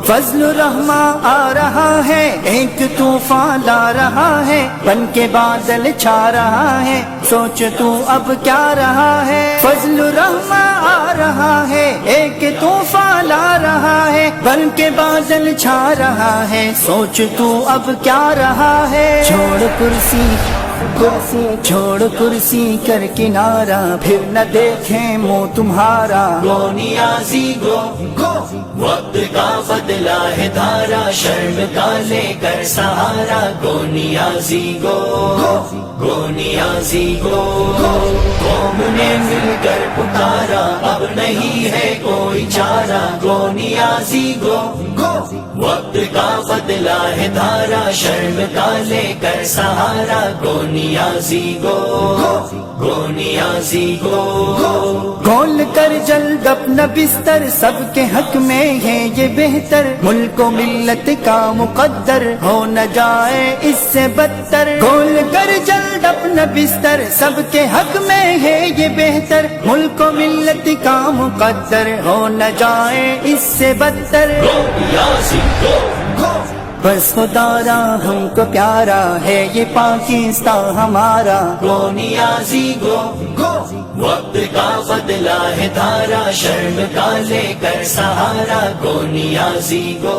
فضل الرحمن آ رہا ہے، ایک طوفان لا رہا ہے، بن کے بادل چھا رہا ہے، سوچ تو اب کیا رہا ہے۔ فضل الرحمن آ رہا ہے، ایک طوفان لا رہا ہے، بن کے بادل چھا رہا ہے، سوچ تو اب کیا رہا ہے۔ چھوڑ کرسی چھوڑ کرسی کر کنارہ، پھر نہ دیکھیں منہ تمہارا۔ گو نیازی گو وقت کا بدلا ہے دھارا، شرم کا لے کر سہارا۔ گو نیازی گو نیازی گو، قوم نے مل کر پکارا، اب نہیں ہے کوئی چارہ۔ گو نیازی گو وقت کا بدلا ہے دھارا، شرم کا لے کر سہارا۔ گو نیازی گو نیازی گو۔ کھول کر جلد اپنا بستر، سب کے حق میں ہے یہ بہتر، ملک و ملت کا مقدر ہو نہ جائے اس سے بدتر۔ کھول کر جلد اپنا بستر، سب کے حق میں ہے یہ بہتر، ملک و ملت کا مقدر ہو نہ جائے اس سے بدتر۔ گو نیازی گو بس خدا را ہم کو پیارا ہے یہ پاکستان ہمارا۔ گو نیازی گو وقت کا بدلا ہے دھارا، شرم کا لے کر سہارا۔ گو نیازی گو